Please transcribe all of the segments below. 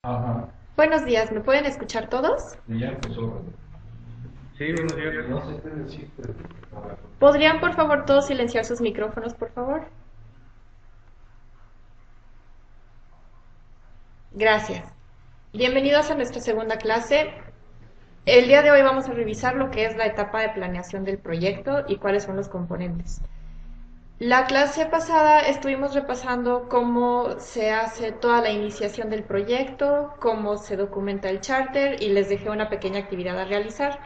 Ajá. Buenos días, ¿me pueden escuchar todos? Y ya empezó. Sí, buenos días. No sé qué decir, pero a ver. ¿Podrían por favor todos silenciar sus micrófonos, por favor? Gracias. Bienvenidos a nuestra segunda clase. El día de hoy vamos a revisar lo que es la etapa de planeación del proyecto y cuáles son los componentes. La clase pasada estuvimos repasando cómo se hace toda la iniciación del proyecto, cómo se documenta el charter y les dejé una pequeña actividad a realizar.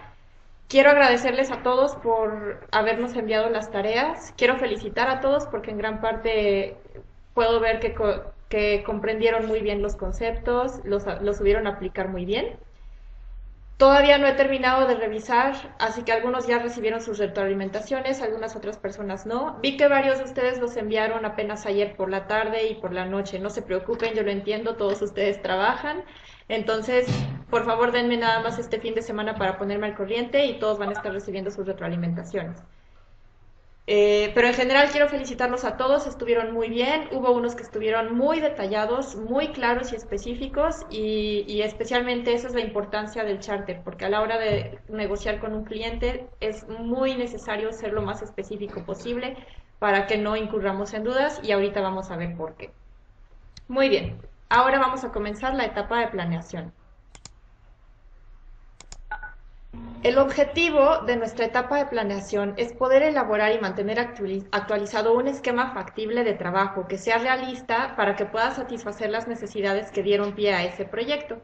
Quiero agradecerles a todos por habernos enviado las tareas. Quiero felicitar a todos porque en gran parte puedo ver que comprendieron muy bien los conceptos, los subieron a aplicar muy bien. Todavía no he terminado de revisar, así que algunos ya recibieron sus retroalimentaciones, algunas otras personas no. Vi que varios de ustedes los enviaron apenas ayer por la tarde y por la noche. No se preocupen, yo lo entiendo, todos ustedes trabajan. Entonces, por favor, denme nada más este fin de semana para ponerme al corriente y todos van a estar recibiendo sus retroalimentaciones. Pero en general quiero felicitarlos a todos, estuvieron muy bien, hubo unos que estuvieron muy detallados, muy claros y específicos y especialmente esa es la importancia del charter, porque a la hora de negociar con un cliente es muy necesario ser lo más específico posible para que no incurramos en dudas y ahorita vamos a ver por qué. Muy bien, ahora vamos a comenzar la etapa de planeación. El objetivo de nuestra etapa de planeación es poder elaborar y mantener actualizado un esquema factible de trabajo que sea realista para que pueda satisfacer las necesidades que dieron pie a ese proyecto.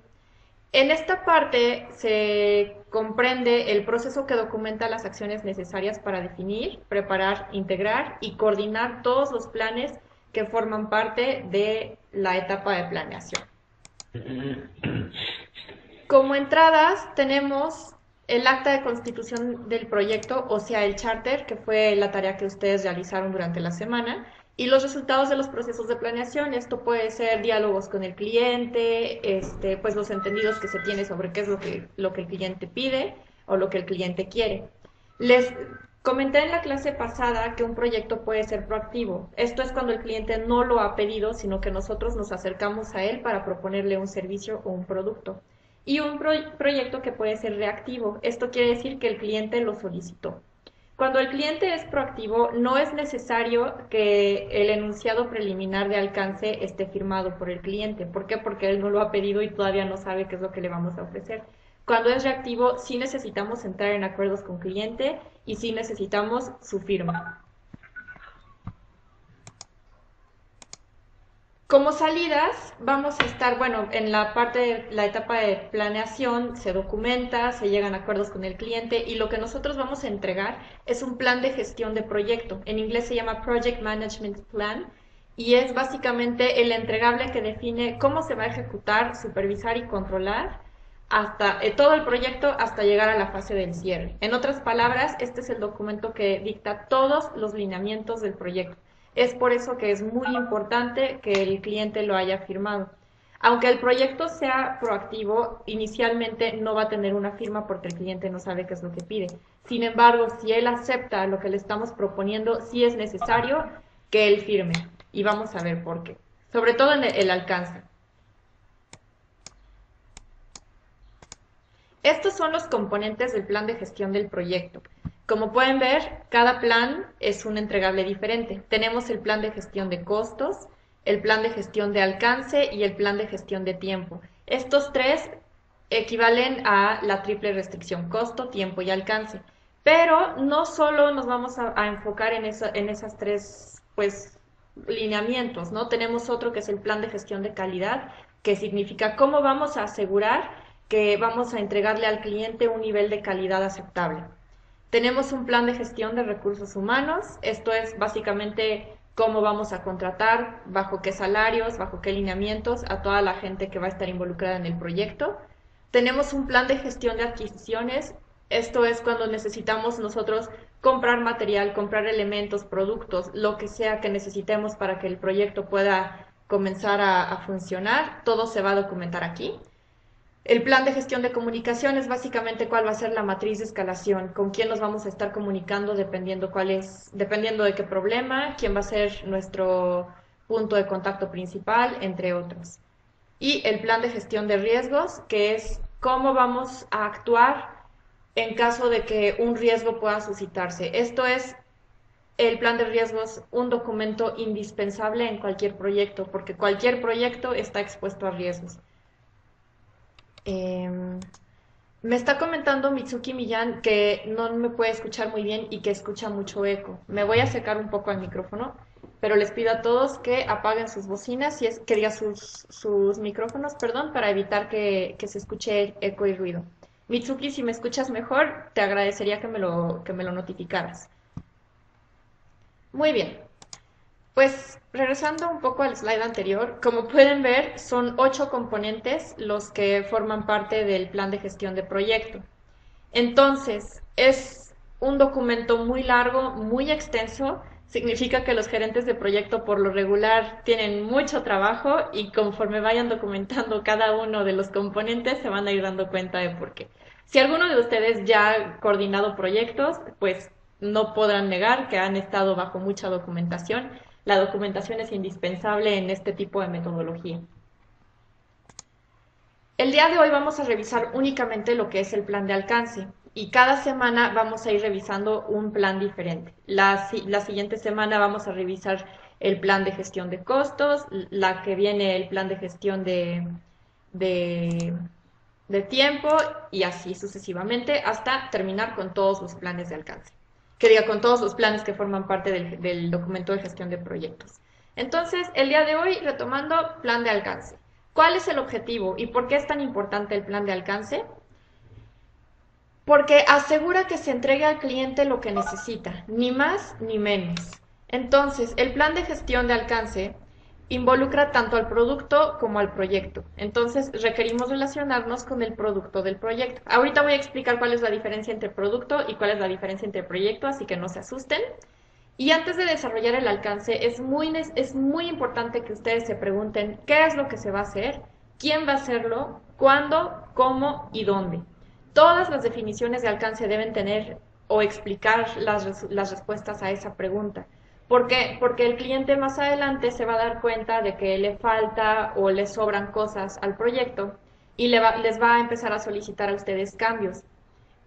En esta parte se comprende el proceso que documenta las acciones necesarias para definir, preparar, integrar y coordinar todos los planes que forman parte de la etapa de planeación. Como entradas tenemos el acta de constitución del proyecto, o sea, el charter, que fue la tarea que ustedes realizaron durante la semana, y los resultados de los procesos de planeación. Esto puede ser diálogos con el cliente, pues los entendidos que se tiene sobre qué es lo que el cliente pide o lo que el cliente quiere. Les comenté en la clase pasada que un proyecto puede ser proactivo. Esto es cuando el cliente no lo ha pedido, sino que nosotros nos acercamos a él para proponerle un servicio o un producto. Y un proyecto que puede ser reactivo. Esto quiere decir que el cliente lo solicitó. Cuando el cliente es proactivo, no es necesario que el enunciado preliminar de alcance esté firmado por el cliente. ¿Por qué? Porque él no lo ha pedido y todavía no sabe qué es lo que le vamos a ofrecer. Cuando es reactivo, sí necesitamos entrar en acuerdos con cliente y sí necesitamos su firma. Como salidas, vamos a estar, bueno, en la parte de la etapa de planeación se documenta, se llegan a acuerdos con el cliente y lo que nosotros vamos a entregar es un plan de gestión de proyecto. En inglés se llama Project Management Plan y es básicamente el entregable que define cómo se va a ejecutar, supervisar y controlar hasta todo el proyecto hasta llegar a la fase del cierre. En otras palabras, este es el documento que dicta todos los lineamientos del proyecto. Es por eso que es muy importante que el cliente lo haya firmado. Aunque el proyecto sea proactivo, inicialmente no va a tener una firma porque el cliente no sabe qué es lo que pide. Sin embargo, si él acepta lo que le estamos proponiendo, sí es necesario que él firme. Y vamos a ver por qué. Sobre todo en el alcance. Estos son los componentes del plan de gestión del proyecto. Como pueden ver, cada plan es un entregable diferente. Tenemos el plan de gestión de costos, el plan de gestión de alcance y el plan de gestión de tiempo. Estos tres equivalen a la triple restricción, costo, tiempo y alcance. Pero no solo nos vamos a enfocar en esas tres pues, lineamientos, ¿no? Tenemos otro que es el plan de gestión de calidad, que significa cómo vamos a asegurar que vamos a entregarle al cliente un nivel de calidad aceptable. Tenemos un plan de gestión de recursos humanos, esto es básicamente cómo vamos a contratar, bajo qué salarios, bajo qué lineamientos a toda la gente que va a estar involucrada en el proyecto. Tenemos un plan de gestión de adquisiciones, esto es cuando necesitamos nosotros comprar material, comprar elementos, productos, lo que sea que necesitemos para que el proyecto pueda comenzar a funcionar, todo se va a documentar aquí. El plan de gestión de comunicación es básicamente cuál va a ser la matriz de escalación, con quién nos vamos a estar comunicando dependiendo de qué problema, quién va a ser nuestro punto de contacto principal, entre otros. y el plan de gestión de riesgos, que es cómo vamos a actuar en caso de que un riesgo pueda suscitarse. Esto es el plan de riesgos, un documento indispensable en cualquier proyecto, porque cualquier proyecto está expuesto a riesgos. Me está comentando Mitsuki Millán que no me puede escuchar muy bien y que escucha mucho eco. Me voy a acercar un poco al micrófono, pero les pido a todos que apaguen sus bocinas, que diga sus micrófonos, perdón, para evitar que se escuche eco y ruido. Mitsuki, si me escuchas mejor, te agradecería que me lo notificaras. Muy bien. Pues regresando un poco al slide anterior, como pueden ver, son 8 componentes los que forman parte del plan de gestión de proyecto. Entonces, es un documento muy largo, muy extenso, significa que los gerentes de proyecto por lo regular tienen mucho trabajo y conforme vayan documentando cada uno de los componentes se van a ir dando cuenta de por qué. Si alguno de ustedes ya ha coordinado proyectos, pues no podrán negar que han estado bajo mucha documentación. La documentación es indispensable en este tipo de metodología. El día de hoy vamos a revisar únicamente lo que es el plan de alcance y cada semana vamos a ir revisando un plan diferente. La siguiente semana vamos a revisar el plan de gestión de costos, la que viene el plan de gestión de tiempo y así sucesivamente hasta terminar con todos los planes de alcance. Con todos los planes que forman parte del documento de gestión de proyectos. Entonces, el día de hoy, retomando, plan de alcance. ¿Cuál es el objetivo y por qué es tan importante el plan de alcance? Porque asegura que se entregue al cliente lo que necesita, ni más ni menos. Entonces, el plan de gestión de alcance involucra tanto al producto como al proyecto. Entonces, requerimos relacionarnos con el producto del proyecto. Ahorita voy a explicar cuál es la diferencia entre producto y cuál es la diferencia entre proyecto, así que no se asusten. Y antes de desarrollar el alcance, es muy importante que ustedes se pregunten qué es lo que se va a hacer, quién va a hacerlo, cuándo, cómo y dónde. Todas las definiciones de alcance deben tener o explicar las respuestas a esa pregunta. ¿Por qué? Porque el cliente más adelante se va a dar cuenta de que le falta o le sobran cosas al proyecto y les va a empezar a solicitar a ustedes cambios.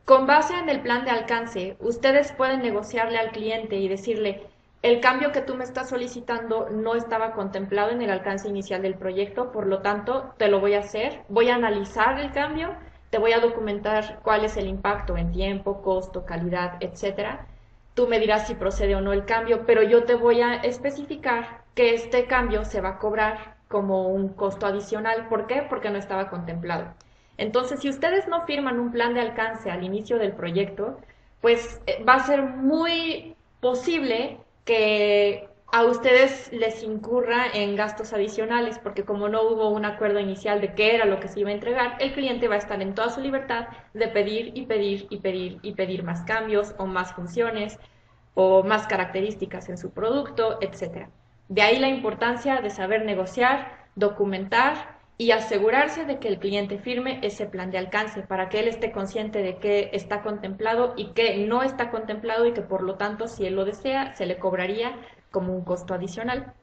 Con base en el plan de alcance, ustedes pueden negociarle al cliente y decirle, el cambio que tú me estás solicitando no estaba contemplado en el alcance inicial del proyecto, por lo tanto, te lo voy a hacer, voy a analizar el cambio, te voy a documentar cuál es el impacto en tiempo, costo, calidad, etcétera. Tú me dirás si procede o no el cambio, pero yo te voy a especificar que este cambio se va a cobrar como un costo adicional. ¿Por qué? Porque no estaba contemplado. Entonces, si ustedes no firman un plan de alcance al inicio del proyecto, pues va a ser muy posible que a ustedes les incurra en gastos adicionales, porque como no hubo un acuerdo inicial de qué era lo que se iba a entregar, el cliente va a estar en toda su libertad de pedir y pedir y pedir y pedir más cambios o más funciones o más características en su producto, etc. De ahí la importancia de saber negociar, documentar y asegurarse de que el cliente firme ese plan de alcance para que él esté consciente de qué está contemplado y qué no está contemplado y que por lo tanto, si él lo desea, se le cobraría como un costo adicional.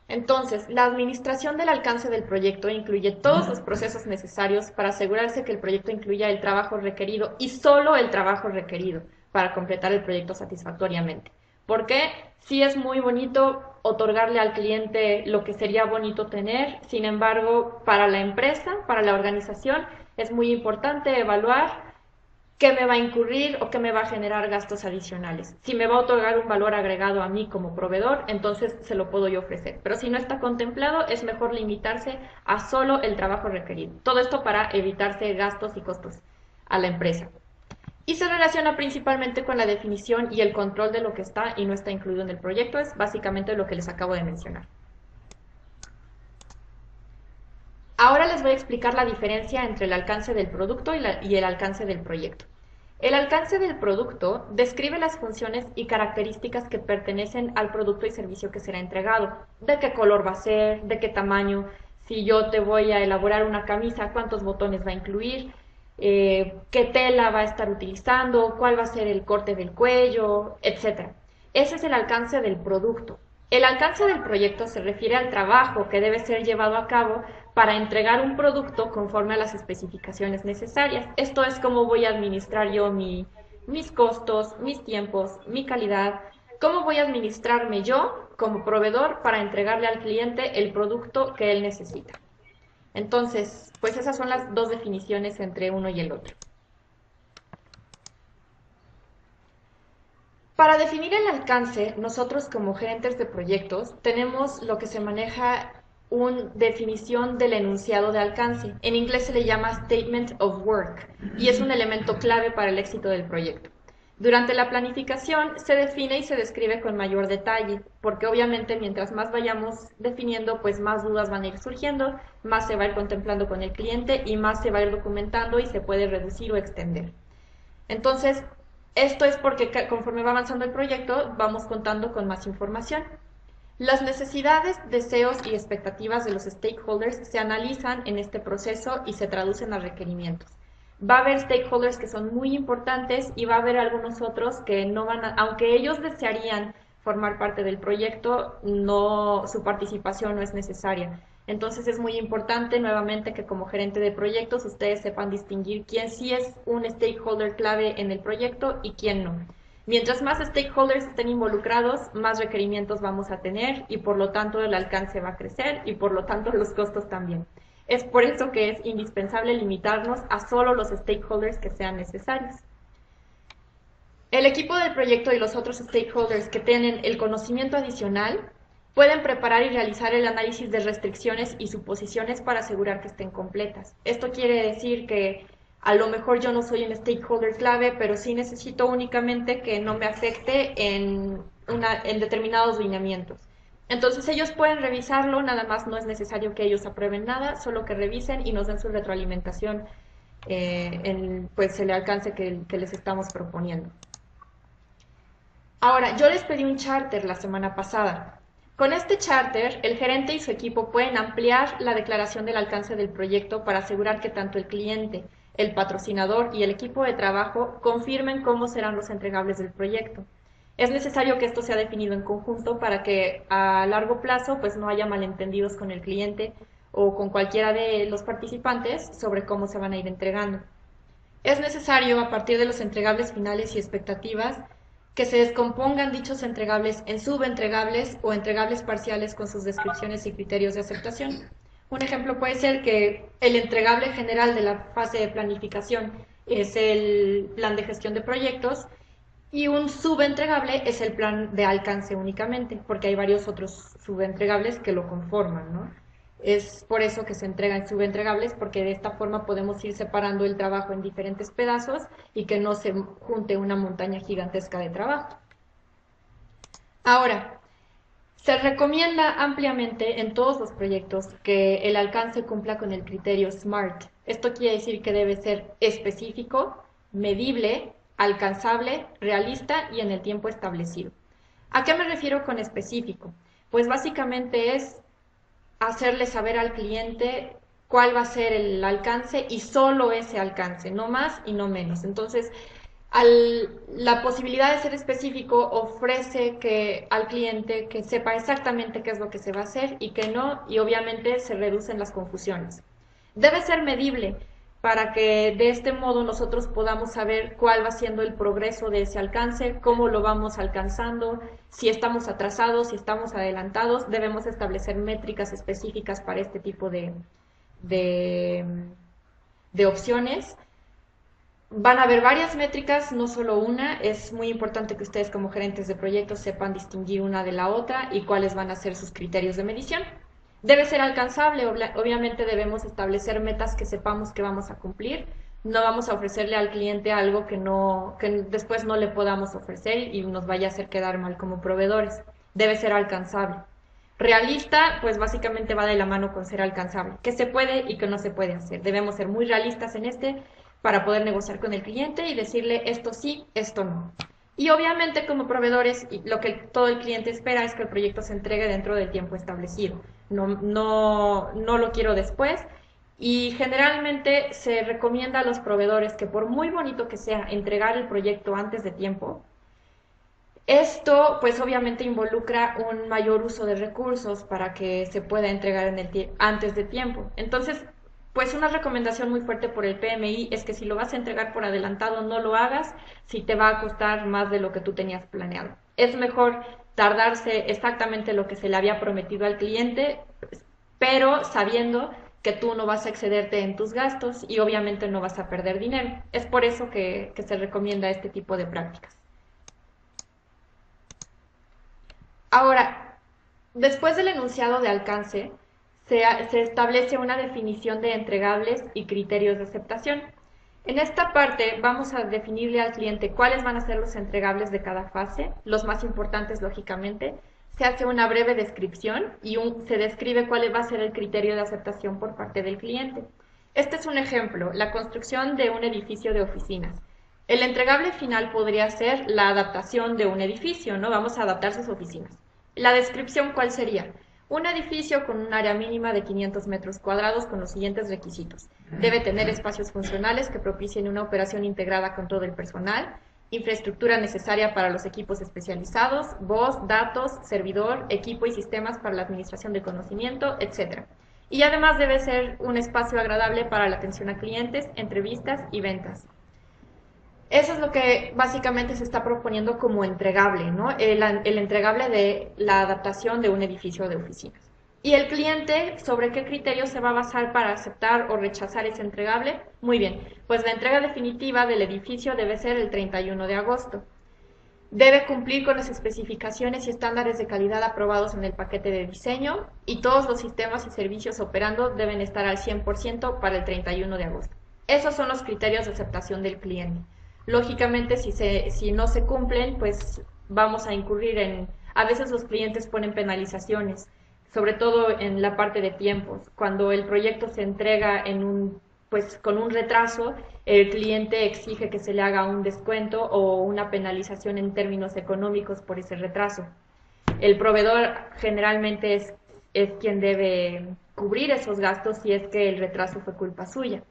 Entonces, la administración del alcance del proyecto incluye todos los procesos necesarios para asegurarse que el proyecto incluya el trabajo requerido y solo el trabajo requerido para completar el proyecto satisfactoriamente. Porque sí es muy bonito otorgarle al cliente lo que sería bonito tener, sin embargo, para la empresa, para la organización, es muy importante evaluar qué me va a incurrir o qué me va a generar gastos adicionales. Si me va a otorgar un valor agregado a mí como proveedor, entonces se lo puedo yo ofrecer. Pero si no está contemplado, es mejor limitarse a solo el trabajo requerido. Todo esto para evitarse gastos y costos a la empresa. Y se relaciona principalmente con la definición y el control de lo que está y no está incluido en el proyecto. Es básicamente lo que les acabo de mencionar. Ahora les voy a explicar la diferencia entre el alcance del producto y el alcance del proyecto. El alcance del producto describe las funciones y características que pertenecen al producto y servicio que será entregado. De qué color va a ser, de qué tamaño, si yo te voy a elaborar una camisa, cuántos botones va a incluir, qué tela va a estar utilizando, cuál va a ser el corte del cuello, etc. Ese es el alcance del producto. El alcance del proyecto se refiere al trabajo que debe ser llevado a cabo para entregar un producto conforme a las especificaciones necesarias. Esto es cómo voy a administrar yo mis costos, mis tiempos, mi calidad, cómo voy a administrarme yo como proveedor para entregarle al cliente el producto que él necesita. Entonces, pues esas son las dos definiciones entre uno y el otro. Para definir el alcance, nosotros como gerentes de proyectos tenemos lo que se maneja una definición del enunciado de alcance. En inglés se le llama Statement of Work y es un elemento clave para el éxito del proyecto. Durante la planificación se define y se describe con mayor detalle, porque obviamente mientras más vayamos definiendo, pues más dudas van a ir surgiendo, más se va a ir contemplando con el cliente y más se va a ir documentando y se puede reducir o extender. Entonces, esto es porque conforme va avanzando el proyecto, vamos contando con más información. Las necesidades, deseos y expectativas de los stakeholders se analizan en este proceso y se traducen a requerimientos. Va a haber stakeholders que son muy importantes y va a haber algunos otros que no van a, aunque ellos desearían formar parte del proyecto, su participación no es necesaria. Entonces es muy importante nuevamente que como gerente de proyectos ustedes sepan distinguir quién sí es un stakeholder clave en el proyecto y quién no. Mientras más stakeholders estén involucrados, más requerimientos vamos a tener y por lo tanto el alcance va a crecer y por lo tanto los costos también. Es por eso que es indispensable limitarnos a solo los stakeholders que sean necesarios. El equipo del proyecto y los otros stakeholders que tienen el conocimiento adicional pueden preparar y realizar el análisis de restricciones y suposiciones para asegurar que estén completas. Esto quiere decir que a lo mejor yo no soy un stakeholder clave, pero sí necesito únicamente que no me afecte en determinados lineamientos. Entonces ellos pueden revisarlo, nada más no es necesario que ellos aprueben nada, solo que revisen y nos den su retroalimentación en pues, el alcance que les estamos proponiendo. Ahora, yo les pedí un charter la semana pasada. Con este charter, el gerente y su equipo pueden ampliar la declaración del alcance del proyecto para asegurar que tanto el cliente, el patrocinador y el equipo de trabajo confirmen cómo serán los entregables del proyecto. Es necesario que esto sea definido en conjunto para que a largo plazo pues, no haya malentendidos con el cliente o con cualquiera de los participantes sobre cómo se van a ir entregando. Es necesario, a partir de los entregables finales y expectativas, que se descompongan dichos entregables en subentregables o entregables parciales con sus descripciones y criterios de aceptación. Un ejemplo puede ser que el entregable general de la fase de planificación es el plan de gestión de proyectos y un subentregable es el plan de alcance únicamente, porque hay varios otros subentregables que lo conforman, ¿no? Es por eso que se entregan subentregables, porque de esta forma podemos ir separando el trabajo en diferentes pedazos y que no se junte una montaña gigantesca de trabajo. Ahora, se recomienda ampliamente en todos los proyectos que el alcance cumpla con el criterio SMART. Esto quiere decir que debe ser específico, medible, alcanzable, realista y en el tiempo establecido. ¿A qué me refiero con específico? Pues básicamente es hacerle saber al cliente cuál va a ser el alcance y solo ese alcance, no más y no menos. Entonces, la posibilidad de ser específico ofrece al cliente que sepa exactamente qué es lo que se va a hacer y qué no, y obviamente se reducen las confusiones. Debe ser medible para que de este modo nosotros podamos saber cuál va siendo el progreso de ese alcance, cómo lo vamos alcanzando, si estamos atrasados, si estamos adelantados. Debemos establecer métricas específicas para este tipo de opciones. Van a haber varias métricas, no solo una. Es muy importante que ustedes como gerentes de proyectos sepan distinguir una de la otra y cuáles van a ser sus criterios de medición. Debe ser alcanzable, obviamente debemos establecer metas que sepamos que vamos a cumplir. No vamos a ofrecerle al cliente algo que después no le podamos ofrecer y nos vaya a hacer quedar mal como proveedores. Debe ser alcanzable. Realista, pues básicamente va de la mano con ser alcanzable. ¿Qué se puede y qué no se puede hacer? Debemos ser muy realistas en para poder negociar con el cliente y decirle esto sí, esto no. Y obviamente como proveedores, lo que todo el cliente espera es que el proyecto se entregue dentro del tiempo establecido. No lo quiero después. Y generalmente se recomienda a los proveedores que por muy bonito que sea entregar el proyecto antes de tiempo, Esto, pues obviamente involucra un mayor uso de recursos para que se pueda entregar antes de tiempo. Entonces, pues una recomendación muy fuerte por el PMI es que si lo vas a entregar por adelantado, no lo hagas si te va a costar más de lo que tú tenías planeado. Es mejor tardarse exactamente lo que se le había prometido al cliente, pero sabiendo que tú no vas a excederte en tus gastos y obviamente no vas a perder dinero. Es por eso que se recomienda este tipo de prácticas. Ahora, después del enunciado de alcance, se establece una definición de entregables y criterios de aceptación. En esta parte vamos a definirle al cliente cuáles van a ser los entregables de cada fase, los más importantes lógicamente. Se hace una breve descripción y se describe cuál va a ser el criterio de aceptación por parte del cliente. Este es un ejemplo, la construcción de un edificio de oficinas. El entregable final podría ser la adaptación de un edificio, ¿no? Vamos a adaptar sus oficinas. La descripción, ¿cuál sería? Un edificio con un área mínima de 500 metros cuadrados con los siguientes requisitos. Debe tener espacios funcionales que propicien una operación integrada con todo el personal, infraestructura necesaria para los equipos especializados, voz, datos, servidor, equipo y sistemas para la administración de conocimiento, etc. Y además debe ser un espacio agradable para la atención a clientes, entrevistas y ventas. Eso es lo que básicamente se está proponiendo como entregable, ¿no? El entregable de la adaptación de un edificio de oficinas. ¿Y el cliente sobre qué criterios se va a basar para aceptar o rechazar ese entregable? Muy bien, pues la entrega definitiva del edificio debe ser el 31 de agosto. Debe cumplir con las especificaciones y estándares de calidad aprobados en el paquete de diseño y todos los sistemas y servicios operando deben estar al 100% para el 31 de agosto. Esos son los criterios de aceptación del cliente. Lógicamente, si no se cumplen, pues vamos a incurrir a veces los clientes ponen penalizaciones, sobre todo en la parte de tiempos. Cuando el proyecto se entrega pues con un retraso, el cliente exige que se le haga un descuento o una penalización en términos económicos por ese retraso. El proveedor generalmente es quien debe cubrir esos gastos si es que el retraso fue culpa suya.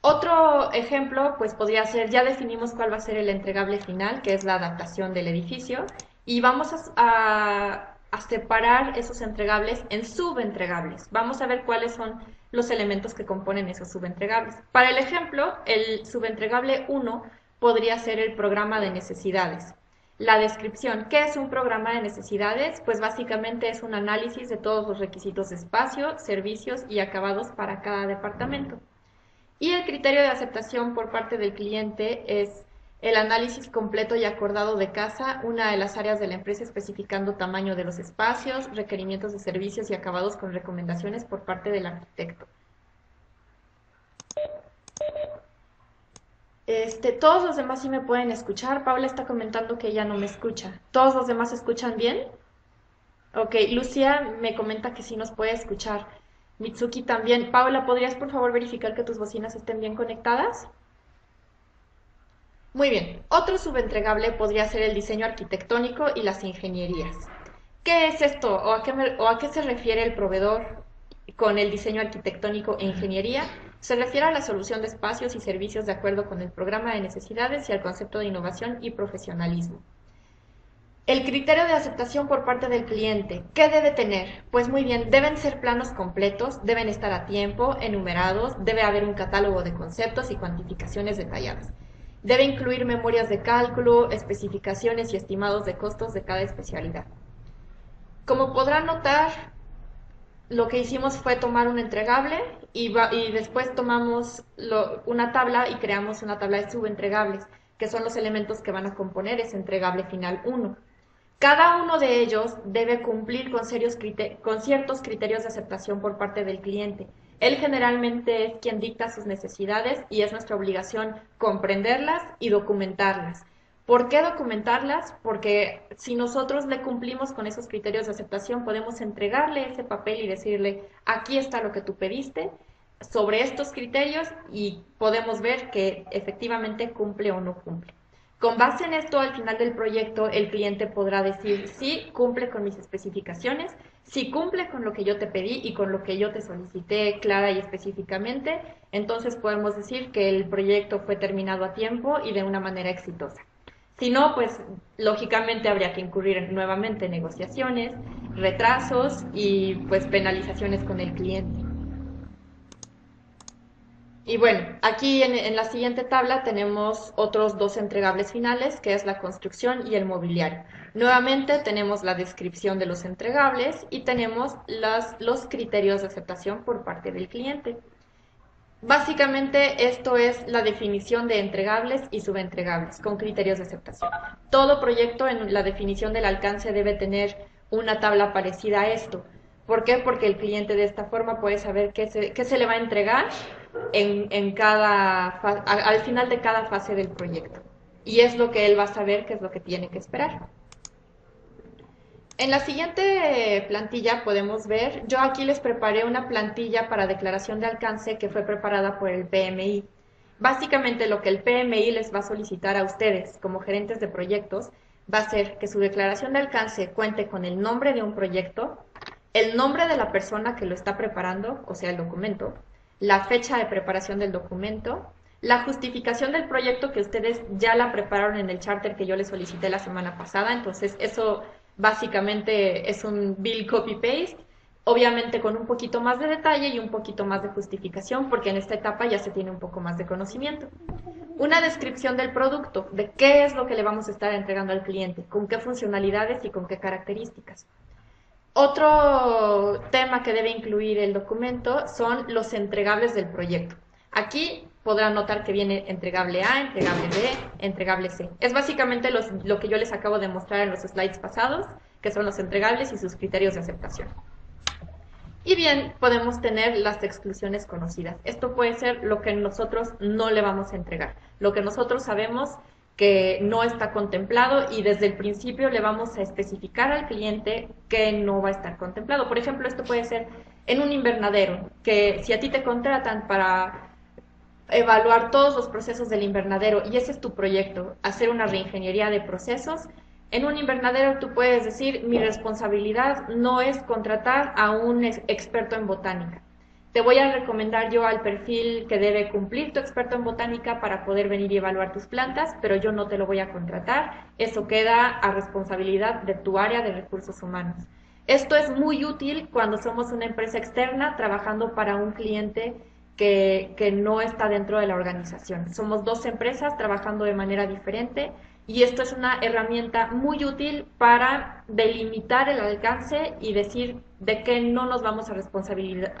Otro ejemplo, pues podría ser, ya definimos cuál va a ser el entregable final, que es la adaptación del edificio, y vamos a separar esos entregables en subentregables. Vamos a ver cuáles son los elementos que componen esos subentregables. Para el ejemplo, el subentregable 1 podría ser el programa de necesidades. La descripción, ¿qué es un programa de necesidades? Pues básicamente es un análisis de todos los requisitos de espacio, servicios y acabados para cada departamento. Y el criterio de aceptación por parte del cliente es el análisis completo y acordado de cada una de las áreas de la empresa, especificando tamaño de los espacios, requerimientos de servicios y acabados con recomendaciones por parte del arquitecto. Todos los demás sí me pueden escuchar. Paula está comentando que ella no me escucha. ¿Todos los demás escuchan bien? Ok, Lucía me comenta que sí nos puede escuchar. Mitsuki también. Paula, ¿podrías por favor verificar que tus bocinas estén bien conectadas? Muy bien. Otro subentregable podría ser el diseño arquitectónico y las ingenierías. ¿Qué es esto o a qué se refiere el proveedor con el diseño arquitectónico e ingeniería? Se refiere a la solución de espacios y servicios de acuerdo con el programa de necesidades y al concepto de innovación y profesionalismo. El criterio de aceptación por parte del cliente, ¿qué debe tener? Pues muy bien, deben ser planos completos, deben estar a tiempo, enumerados, debe haber un catálogo de conceptos y cuantificaciones detalladas. Debe incluir memorias de cálculo, especificaciones y estimados de costos de cada especialidad. Como podrán notar, lo que hicimos fue tomar un entregable y después tomamos una tabla y creamos una tabla de subentregables, que son los elementos que van a componer ese entregable final 1. Cada uno de ellos debe cumplir con ciertos criterios de aceptación por parte del cliente. Él generalmente es quien dicta sus necesidades y es nuestra obligación comprenderlas y documentarlas. ¿Por qué documentarlas? Porque si nosotros le cumplimos con esos criterios de aceptación, podemos entregarle ese papel y decirle, aquí está lo que tú pediste, sobre estos criterios, y podemos ver que efectivamente cumple o no cumple. Con base en esto, al final del proyecto, el cliente podrá decir, sí, cumple con mis especificaciones, sí cumple con lo que yo te pedí y con lo que yo te solicité clara y específicamente, entonces podemos decir que el proyecto fue terminado a tiempo y de una manera exitosa. Si no, pues lógicamente habría que incurrir nuevamente en negociaciones, retrasos y pues penalizaciones con el cliente. Y bueno, aquí en la siguiente tabla tenemos otros dos entregables finales, que es la construcción y el mobiliario. Nuevamente tenemos la descripción de los entregables y tenemos los criterios de aceptación por parte del cliente. Básicamente esto es la definición de entregables y subentregables con criterios de aceptación. Todo proyecto en la definición del alcance debe tener una tabla parecida a esto. ¿Por qué? Porque el cliente de esta forma puede saber qué se le va a entregar al final de cada fase del proyecto. Y es lo que él va a saber qué es lo que tiene que esperar. En la siguiente plantilla podemos ver, yo aquí les preparé una plantilla para declaración de alcance que fue preparada por el PMI. Básicamente lo que el PMI les va a solicitar a ustedes como gerentes de proyectos va a ser que su declaración de alcance cuente con el nombre de un proyecto, el nombre de la persona que lo está preparando, o sea, el documento, la fecha de preparación del documento, la justificación del proyecto que ustedes ya la prepararon en el charter que yo les solicité la semana pasada, entonces eso básicamente es un bill copy-paste, obviamente con un poquito más de detalle y un poquito más de justificación, porque en esta etapa ya se tiene un poco más de conocimiento. Una descripción del producto, de qué es lo que le vamos a estar entregando al cliente, con qué funcionalidades y con qué características. Otro tema que debe incluir el documento son los entregables del proyecto. Aquí podrán notar que viene entregable A, entregable B, entregable C. Es básicamente lo que yo les acabo de mostrar en los slides pasados, que son los entregables y sus criterios de aceptación. Y bien, podemos tener las exclusiones conocidas. Esto puede ser lo que nosotros no le vamos a entregar, lo que nosotros sabemos que no está contemplado y desde el principio le vamos a especificar al cliente que no va a estar contemplado. Por ejemplo, esto puede ser en un invernadero, que si a ti te contratan para evaluar todos los procesos del invernadero y ese es tu proyecto, hacer una reingeniería de procesos, en un invernadero tú puedes decir, mi responsabilidad no es contratar a un experto en botánica. Te voy a recomendar yo al perfil que debe cumplir tu experto en botánica para poder venir y evaluar tus plantas, pero yo no te lo voy a contratar. Eso queda a responsabilidad de tu área de recursos humanos. Esto es muy útil cuando somos una empresa externa trabajando para un cliente que no está dentro de la organización. Somos dos empresas trabajando de manera diferente y esto es una herramienta muy útil para delimitar el alcance y decir de qué no nos vamos a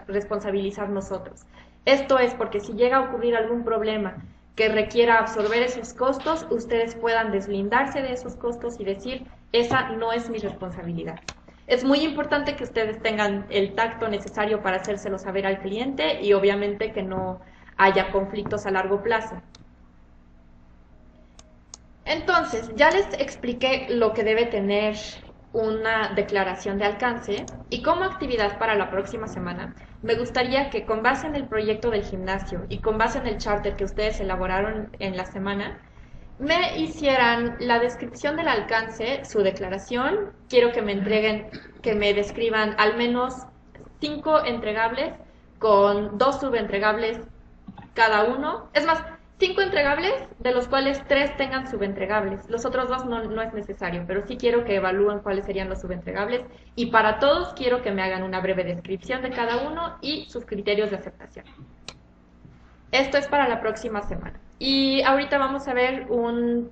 responsabilizar nosotros. Esto es porque si llega a ocurrir algún problema que requiera absorber esos costos, ustedes puedan deslindarse de esos costos y decir, esa no es mi responsabilidad. Es muy importante que ustedes tengan el tacto necesario para hacérselo saber al cliente y obviamente que no haya conflictos a largo plazo. Entonces, ya les expliqué lo que debe tener una declaración de alcance y como actividad para la próxima semana, me gustaría que con base en el proyecto del gimnasio y con base en el charter que ustedes elaboraron en la semana, me hicieran la descripción del alcance, su declaración. Quiero que me entreguen, que me describan al menos 5 entregables con 2 subentregables cada uno. Es más, 5 entregables, de los cuales 3 tengan subentregables. Los otros 2 no es necesario, pero sí quiero que evalúen cuáles serían los subentregables. Y para todos quiero que me hagan una breve descripción de cada uno y sus criterios de aceptación. Esto es para la próxima semana. Y ahorita vamos a ver un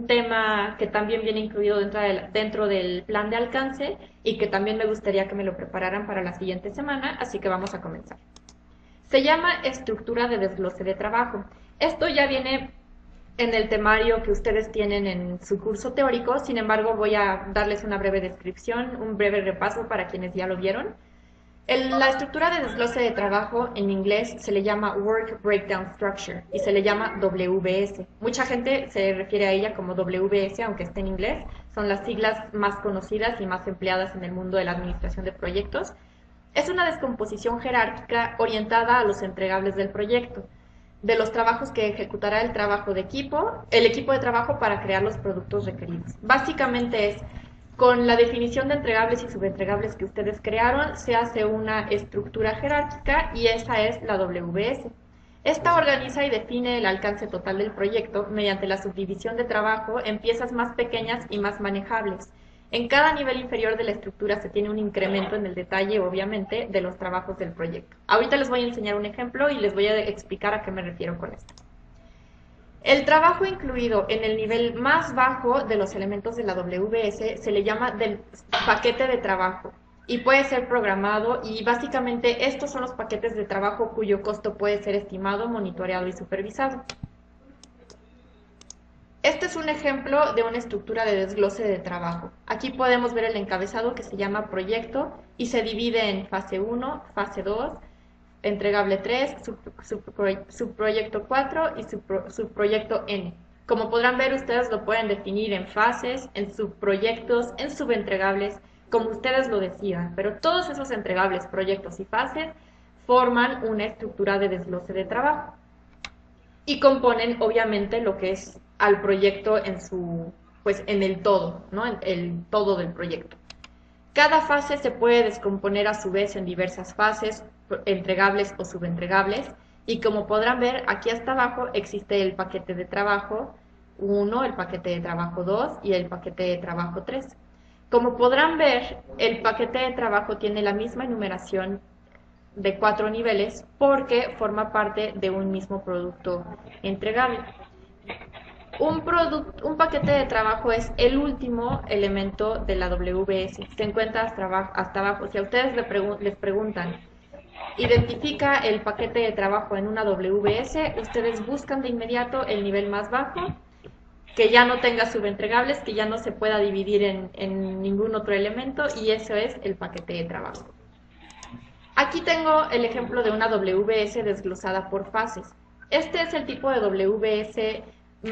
tema que también viene incluido dentro del plan de alcance y que también me gustaría que me lo prepararan para la siguiente semana, así que vamos a comenzar. Se llama estructura de desglose de trabajo. Esto ya viene en el temario que ustedes tienen en su curso teórico, sin embargo voy a darles una breve descripción, un breve repaso para quienes ya lo vieron. La estructura de desglose de trabajo en inglés se le llama Work Breakdown Structure y se le llama WBS. Mucha gente se refiere a ella como WBS, aunque esté en inglés. Son las siglas más conocidas y más empleadas en el mundo de la administración de proyectos. Es una descomposición jerárquica orientada a los entregables del proyecto, de los trabajos que ejecutará el equipo de trabajo para crear los productos requeridos. Básicamente es, con la definición de entregables y subentregables que ustedes crearon, se hace una estructura jerárquica y esa es la WBS. Esta organiza y define el alcance total del proyecto mediante la subdivisión de trabajo en piezas más pequeñas y más manejables. En cada nivel inferior de la estructura se tiene un incremento en el detalle, obviamente, de los trabajos del proyecto. Ahorita les voy a enseñar un ejemplo y les voy a explicar a qué me refiero con esto. El trabajo incluido en el nivel más bajo de los elementos de la WBS se le llama del paquete de trabajo y puede ser programado, y básicamente estos son los paquetes de trabajo cuyo costo puede ser estimado, monitoreado y supervisado. Este es un ejemplo de una estructura de desglose de trabajo. Aquí podemos ver el encabezado que se llama proyecto y se divide en fase 1, fase 2, entregable 3, subproyecto 4 y subproyecto N. Como podrán ver, ustedes lo pueden definir en fases, en subproyectos, en subentregables, como ustedes lo decidan, pero todos esos entregables, proyectos y fases forman una estructura de desglose de trabajo y componen obviamente lo que es al proyecto en su, pues en el todo, ¿no? En el todo del proyecto. Cada fase se puede descomponer a su vez en diversas fases, entregables o subentregables, y como podrán ver, aquí hasta abajo existe el paquete de trabajo 1, el paquete de trabajo 2 y el paquete de trabajo 3. Como podrán ver, el paquete de trabajo tiene la misma enumeración de 4 niveles porque forma parte de un mismo producto entregable. Un paquete de trabajo es el último elemento de la WBS. Se encuentra hasta abajo. Si a ustedes les preguntan, identifica el paquete de trabajo en una WBS, ustedes buscan de inmediato el nivel más bajo, que ya no tenga subentregables, que ya no se pueda dividir en ningún otro elemento, y eso es el paquete de trabajo. Aquí tengo el ejemplo de una WBS desglosada por fases. Este es el tipo de WBS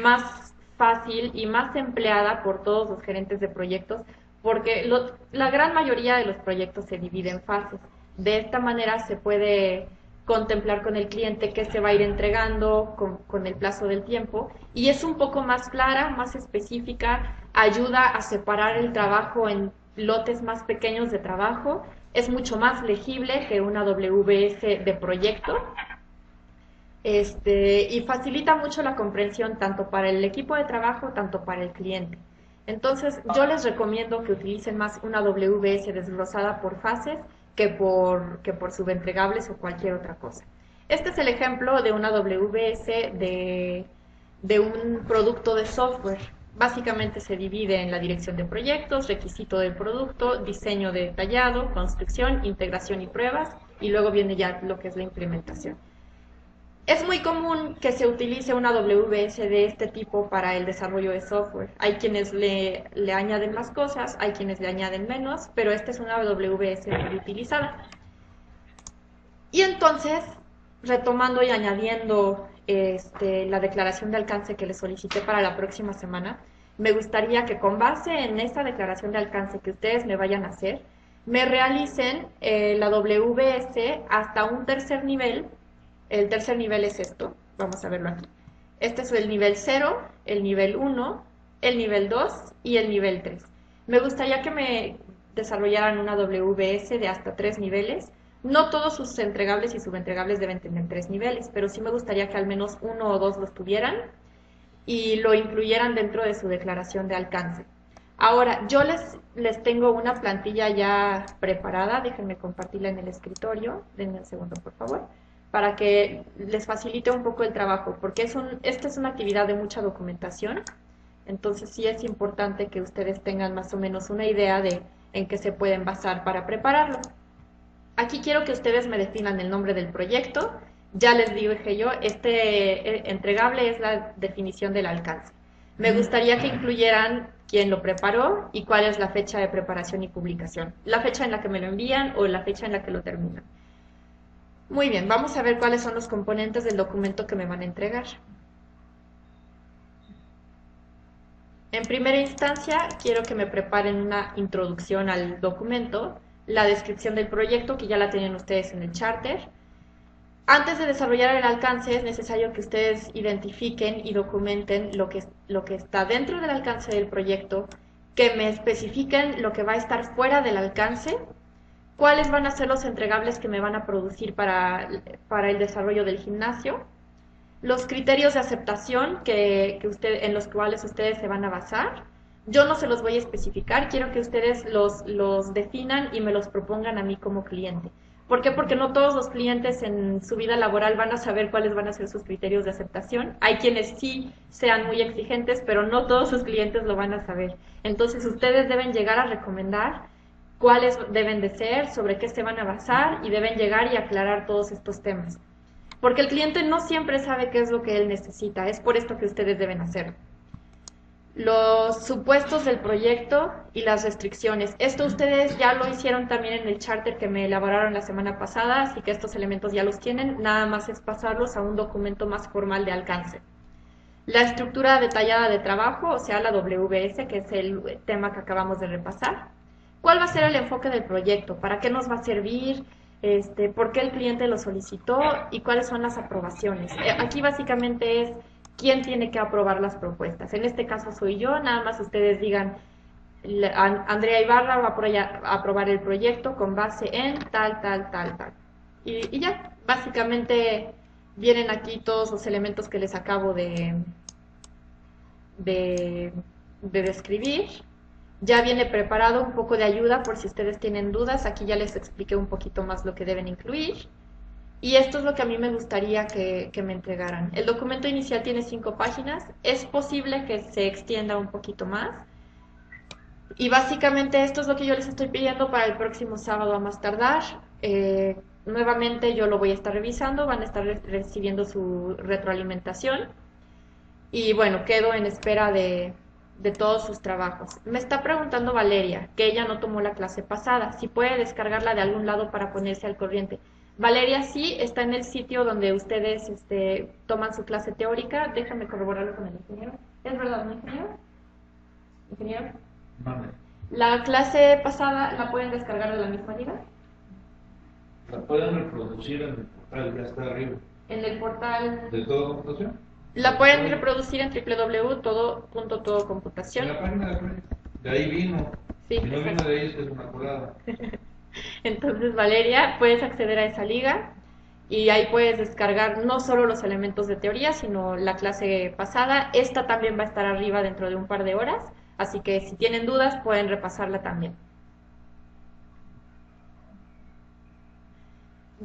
más fácil y más empleada por todos los gerentes de proyectos, porque la gran mayoría de los proyectos se divide en fases. De esta manera se puede contemplar con el cliente qué se va a ir entregando con el plazo del tiempo, y es un poco más clara, más específica, ayuda a separar el trabajo en lotes más pequeños de trabajo, es mucho más legible que una WBS de proyecto, y facilita mucho la comprensión tanto para el equipo de trabajo, tanto para el cliente. Entonces, yo les recomiendo que utilicen más una WBS desglosada por fases que por subentregables o cualquier otra cosa. Este es el ejemplo de una WBS de un producto de software. Básicamente se divide en la dirección de proyectos, requisito del producto, diseño detallado, construcción, integración y pruebas, y luego viene ya lo que es la implementación. Es muy común que se utilice una WBS de este tipo para el desarrollo de software. Hay quienes le añaden más cosas, hay quienes le añaden menos, pero esta es una WBS muy utilizada. Y entonces, retomando y añadiendo la declaración de alcance que les solicité para la próxima semana, me gustaría que con base en esta declaración de alcance que ustedes me vayan a hacer, me realicen la WBS hasta un tercer nivel. El tercer nivel es esto, vamos a verlo aquí. Este es el nivel 0, el nivel 1, el nivel 2 y el nivel 3. Me gustaría que me desarrollaran una WBS de hasta 3 niveles. No todos sus entregables y subentregables deben tener 3 niveles, pero sí me gustaría que al menos 1 o 2 los tuvieran y lo incluyeran dentro de su declaración de alcance. Ahora, yo les tengo una plantilla ya preparada, déjenme compartirla en el escritorio, denme un segundo por favor, para que les facilite un poco el trabajo, porque esta es una actividad de mucha documentación, entonces sí es importante que ustedes tengan más o menos una idea de en qué se pueden basar para prepararlo. Aquí quiero que ustedes me definan el nombre del proyecto. Ya les dije yo, este entregable es la definición del alcance. Me gustaría que incluyeran quién lo preparó y cuál es la fecha de preparación y publicación, la fecha en la que me lo envían o la fecha en la que lo terminan. Muy bien, vamos a ver cuáles son los componentes del documento que me van a entregar. En primera instancia, quiero que me preparen una introducción al documento, la descripción del proyecto, que ya la tienen ustedes en el charter. Antes de desarrollar el alcance, es necesario que ustedes identifiquen y documenten lo que está dentro del alcance del proyecto, que me especifiquen lo que va a estar fuera del alcance, cuáles van a ser los entregables que me van a producir para el desarrollo del gimnasio, los criterios de aceptación en los cuales ustedes se van a basar. Yo no se los voy a especificar, quiero que ustedes los definan y me los propongan a mí como cliente. ¿Por qué? Porque no todos los clientes en su vida laboral van a saber cuáles van a ser sus criterios de aceptación. Hay quienes sí sean muy exigentes, pero no todos sus clientes lo van a saber. Entonces ustedes deben llegar a recomendar cuáles deben de ser, sobre qué se van a basar y deben llegar y aclarar todos estos temas. Porque el cliente no siempre sabe qué es lo que él necesita, es por esto que ustedes deben hacerlo. Los supuestos del proyecto y las restricciones. Esto ustedes ya lo hicieron también en el charter que me elaboraron la semana pasada, así que estos elementos ya los tienen, nada más es pasarlos a un documento más formal de alcance. La estructura detallada de trabajo, o sea, la WBS, que es el tema que acabamos de repasar. ¿Cuál va a ser el enfoque del proyecto? ¿Para qué nos va a servir? ¿Por qué el cliente lo solicitó? ¿Y cuáles son las aprobaciones? Aquí básicamente es quién tiene que aprobar las propuestas. En este caso soy yo, nada más ustedes digan, Andrea Ibarra va a aprobar el proyecto con base en tal. Y ya, básicamente vienen aquí todos los elementos que les acabo de describir. Ya viene preparado un poco de ayuda por si ustedes tienen dudas. Aquí ya les expliqué un poquito más lo que deben incluir. Y esto es lo que a mí me gustaría que me entregaran. El documento inicial tiene 5 páginas. Es posible que se extienda un poquito más. Y básicamente esto es lo que yo les estoy pidiendo para el próximo sábado a más tardar. Nuevamente yo lo voy a estar revisando. Van a estar recibiendo su retroalimentación. Y bueno, quedo en espera de todos sus trabajos. Me está preguntando Valeria, que ella no tomó la clase pasada, si puede descargarla de algún lado para ponerse al corriente. Valeria sí, está en el sitio donde ustedes toman su clase teórica. Déjame corroborarlo con el ingeniero. ¿Es verdad, no, ingeniero? ¿Ingeniero? Mande. La clase pasada la pueden descargar de la misma liga. La pueden reproducir en el portal, ya está arriba. En el portal. ¿De toda computación? La pueden reproducir en En www.todo.computación. la página de proyecto. De ahí vino. Sí, Si no vino exacto. de ahí, es una colada. Entonces, Valeria, puedes acceder a esa liga y ahí puedes descargar no solo los elementos de teoría, sino la clase pasada. Esta también va a estar arriba dentro de un par de horas, así que si tienen dudas pueden repasarla también.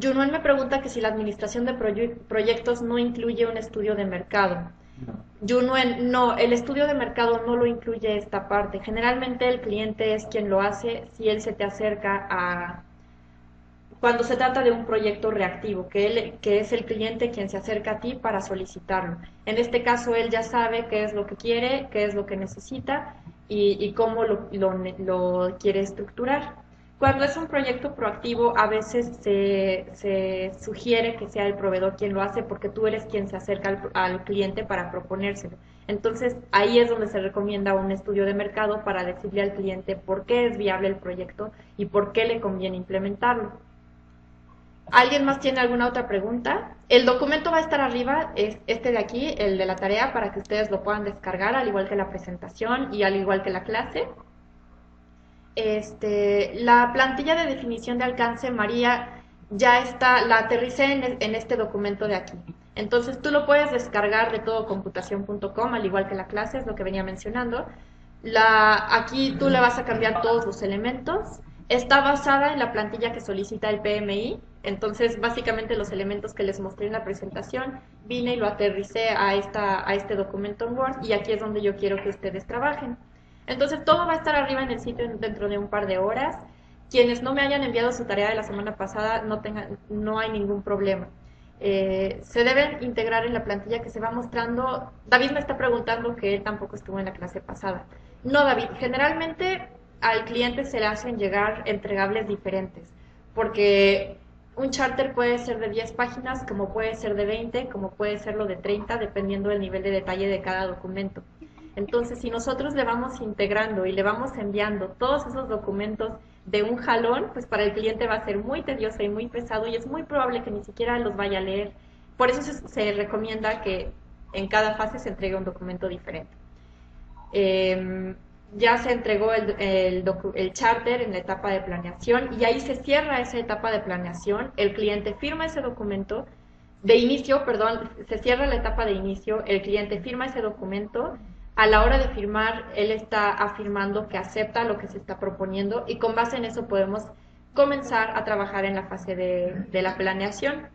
Junuel me pregunta que si la administración de proyectos no incluye un estudio de mercado. No. Junuel, no, el estudio de mercado no lo incluye esta parte. Generalmente el cliente es quien lo hace si él se te acerca cuando se trata de un proyecto reactivo, que es el cliente quien se acerca a ti para solicitarlo. En este caso él ya sabe qué es lo que quiere, qué es lo que necesita y cómo lo quiere estructurar. Cuando es un proyecto proactivo, a veces se sugiere que sea el proveedor quien lo hace porque tú eres quien se acerca al cliente para proponérselo. Entonces, ahí es donde se recomienda un estudio de mercado para decirle al cliente por qué es viable el proyecto y por qué le conviene implementarlo. ¿Alguien más tiene alguna otra pregunta? El documento va a estar arriba, es este de aquí, el de la tarea, para que ustedes lo puedan descargar, al igual que la presentación y al igual que la clase. La plantilla de definición de alcance, María, ya está, la aterricé en este documento de aquí. Entonces tú lo puedes descargar de todocomputación.com, al igual que la clase, es lo que venía mencionando. Aquí tú le vas a cambiar todos los elementos. Está basada en la plantilla que solicita el PMI. Entonces, básicamente los elementos que les mostré en la presentación, vine y lo aterricé a este documento en Word, y aquí es donde yo quiero que ustedes trabajen. Entonces, todo va a estar arriba en el sitio dentro de un par de horas. Quienes no me hayan enviado su tarea de la semana pasada, no hay ningún problema. Se deben integrar en la plantilla que se va mostrando. David me está preguntando que él tampoco estuvo en la clase pasada. No, David, generalmente al cliente se le hacen llegar entregables diferentes, porque un charter puede ser de 10 páginas, como puede ser de 20, como puede serlo de 30, dependiendo del nivel de detalle de cada documento. Entonces, si nosotros le vamos integrando y le vamos enviando todos esos documentos de un jalón, pues para el cliente va a ser muy tedioso y muy pesado y es muy probable que ni siquiera los vaya a leer. Por eso se recomienda que en cada fase se entregue un documento diferente. Ya se entregó el charter en la etapa de planeación y ahí se cierra esa etapa de planeación. El cliente firma ese documento, de inicio, perdón, se cierra la etapa de inicio, el cliente firma ese documento, a la hora de firmar, él está afirmando que acepta lo que se está proponiendo y con base en eso podemos comenzar a trabajar en la fase de la planeación.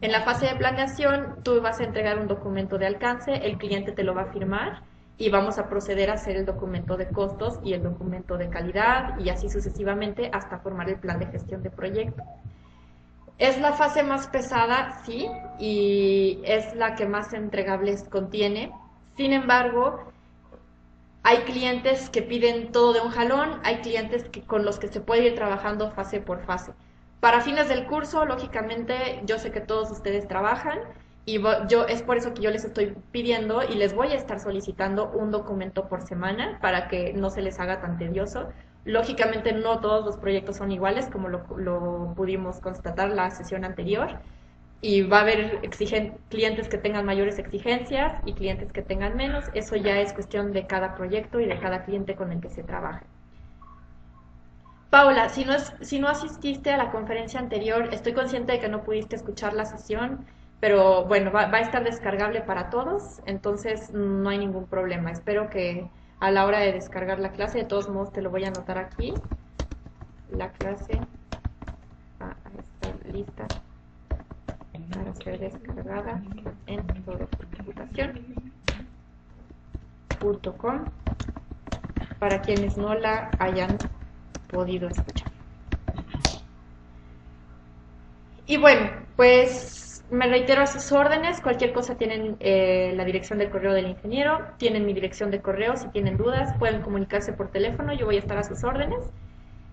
En la fase de planeación, tú vas a entregar un documento de alcance, el cliente te lo va a firmar y vamos a proceder a hacer el documento de costos y el documento de calidad y así sucesivamente hasta formar el plan de gestión de proyecto. Es la fase más pesada, sí, y es la que más entregables contiene. Sin embargo, hay clientes que piden todo de un jalón, hay clientes con los que se puede ir trabajando fase por fase. Para fines del curso, lógicamente, yo sé que todos ustedes trabajan y es por eso que yo les estoy pidiendo y les voy a estar solicitando un documento por semana para que no se les haga tan tedioso. Lógicamente no todos los proyectos son iguales, como lo pudimos constatar la sesión anterior, y va a haber clientes que tengan mayores exigencias y clientes que tengan menos. Eso ya es cuestión de cada proyecto y de cada cliente con el que se trabaje. Paula, si no asististe a la conferencia anterior, estoy consciente de que no pudiste escuchar la sesión, pero bueno, va a estar descargable para todos, entonces no hay ningún problema. Espero que a la hora de descargar la clase, de todos modos te lo voy a anotar aquí, la clase va a estar lista para ser descargada en computación.com para quienes no la hayan podido escuchar. Y bueno, pues me reitero a sus órdenes. Cualquier cosa tienen la dirección de correo del ingeniero, tienen mi dirección de correo. Si tienen dudas pueden comunicarse por teléfono, yo voy a estar a sus órdenes.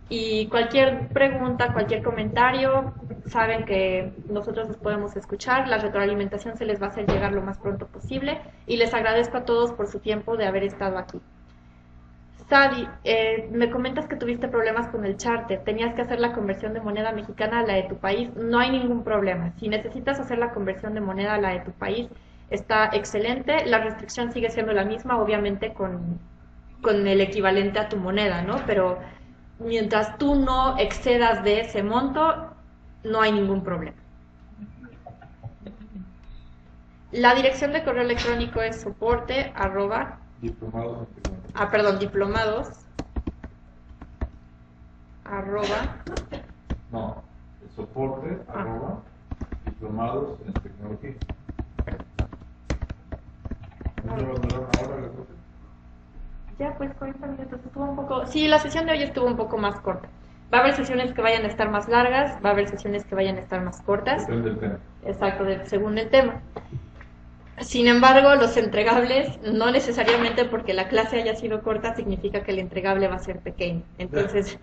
Y cualquier pregunta, cualquier comentario, saben que nosotros los podemos escuchar. La retroalimentación se les va a hacer llegar lo más pronto posible. Y les agradezco a todos por su tiempo de haber estado aquí. Sadi, me comentas que tuviste problemas con el charter. Tenías que hacer la conversión de moneda mexicana a la de tu país. No hay ningún problema. Si necesitas hacer la conversión de moneda a la de tu país, está excelente. La restricción sigue siendo la misma, obviamente con el equivalente a tu moneda, ¿no? Pero mientras tú no excedas de ese monto, no hay ningún problema. La dirección de correo electrónico es soporte @ diplomados No, el soporte diplomados en tecnología. ¿No lo mandaron ahora la cosa? Ya, pues 40 minutos, estuvo un poco... Sí, la sesión de hoy estuvo un poco más corta. Va a haber sesiones que vayan a estar más largas, va a haber sesiones que vayan a estar más cortas. Depende del tema. Exacto, según el tema. Sin embargo, los entregables, no necesariamente porque la clase haya sido corta, significa que el entregable va a ser pequeño. Entonces,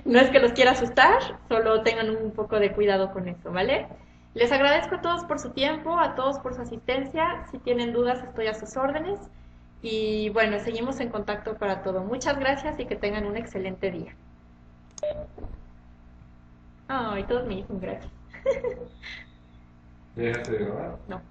no es que los quiera asustar, solo tengan un poco de cuidado con eso, ¿vale? Les agradezco a todos por su tiempo, a todos por su asistencia. Si tienen dudas, estoy a sus órdenes. Y bueno, seguimos en contacto para todo. Muchas gracias y que tengan un excelente día. Ay, todos me dicen gracias. ¿Ya dejaste de grabar? No.